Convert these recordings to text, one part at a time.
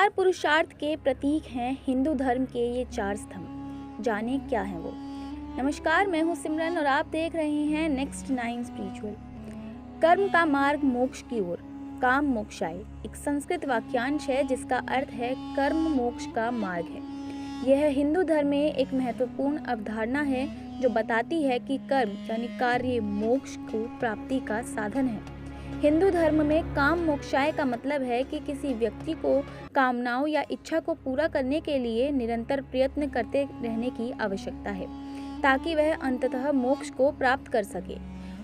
चार पुरुषार्थ के प्रतीक हैं हिंदू धर्म के ये चार स्तंभ। जाने क्या है वो। नमस्कार, मैं हूँ सिमरन और आप देख रहे हैं नेक्स्ट 9 स्पिरिचुअल। कर्म का मार्ग मोक्ष की ओर, काम मोक्षाय एक संस्कृत वाक्यांश है जिसका अर्थ है कर्म मोक्ष का मार्ग है। यह हिंदू धर्म में एक महत्वपूर्ण अवधारणा है जो बताती है कि कर्म यानी कार्य मोक्ष को प्राप्ति का साधन है। हिंदू धर्म में काम मोक्षाय का मतलब है कि किसी व्यक्ति को कामनाओं या इच्छा को पूरा करने के लिए निरंतर प्रयत्न करते रहने की आवश्यकता है ताकि वह अंततः मोक्ष को प्राप्त कर सके।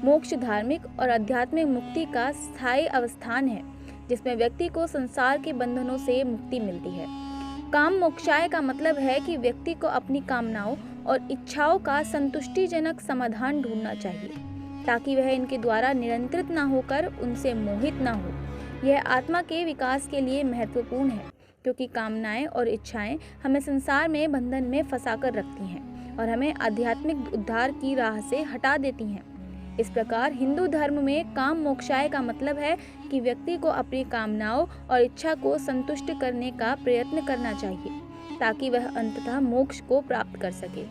मोक्ष धार्मिक और आध्यात्मिक मुक्ति का स्थायी अवस्थान है जिसमें व्यक्ति को संसार के बंधनों से मुक्ति मिलती है। काम मोक्षाय का मतलब है कि व्यक्ति को अपनी कामनाओं और इच्छाओं का संतुष्टिजनक समाधान ढूंढना चाहिए ताकि वह इनके द्वारा नियंत्रित न होकर उनसे मोहित न हो। यह आत्मा के विकास के लिए महत्वपूर्ण है क्योंकि कामनाएं और इच्छाएं हमें संसार में बंधन में फंसाकर रखती हैं और हमें आध्यात्मिक उद्धार की राह से हटा देती हैं। इस प्रकार हिंदू धर्म में काम मोक्षाय का मतलब है कि व्यक्ति को अपनी कामनाओं और इच्छा को संतुष्ट करने का प्रयत्न करना चाहिए ताकि वह अंततः मोक्ष को प्राप्त कर सके।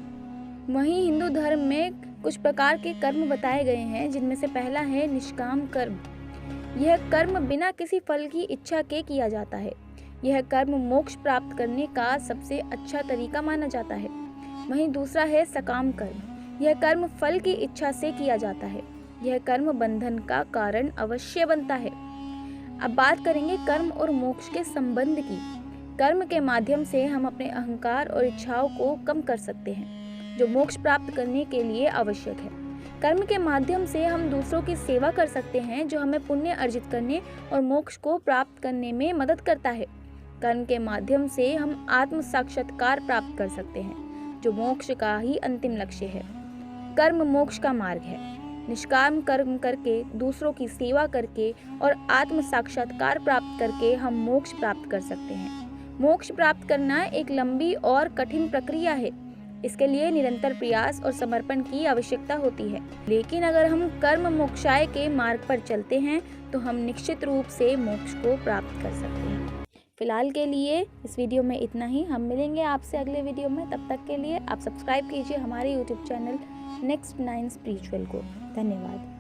वहीं हिंदू धर्म में कुछ प्रकार के कर्म बताए गए हैं जिनमें से पहला है निष्काम कर्म। यह कर्म बिना किसी फल की इच्छा के किया जाता है। यह कर्म मोक्ष प्राप्त करने का सबसे अच्छा तरीका माना जाता है। वहीं दूसरा है सकाम कर्म। यह कर्म फल की इच्छा से किया जाता है। यह कर्म बंधन का कारण अवश्य बनता है। अब बात करेंगे कर्म और मोक्ष के संबंध की। कर्म के माध्यम से हम अपने अहंकार और इच्छाओं को कम कर सकते हैं जो मोक्ष प्राप्त करने के लिए आवश्यक है। कर्म के माध्यम से हम दूसरों की सेवा कर सकते हैं जो हमें पुण्य अर्जित करने और मोक्ष को प्राप्त करने में मदद करता है। कर्म के माध्यम से हम आत्म साक्षात्कार प्राप्त कर सकते हैं जो मोक्ष का ही अंतिम लक्ष्य है। कर्म मोक्ष का मार्ग है। निष्काम कर्म करके, दूसरों की सेवा करके और आत्म साक्षात्कार प्राप्त करके हम मोक्ष प्राप्त कर सकते हैं। मोक्ष प्राप्त करना एक लंबी और कठिन प्रक्रिया है। इसके लिए निरंतर प्रयास और समर्पण की आवश्यकता होती है, लेकिन अगर हम कर्म मोक्षाय के मार्ग पर चलते हैं तो हम निश्चित रूप से मोक्ष को प्राप्त कर सकते हैं। फिलहाल के लिए इस वीडियो में इतना ही। हम मिलेंगे आपसे अगले वीडियो में। तब तक के लिए आप सब्सक्राइब कीजिए हमारे यूट्यूब चैनल नेक्स्ट 9 स्पिरिचुअल को। धन्यवाद।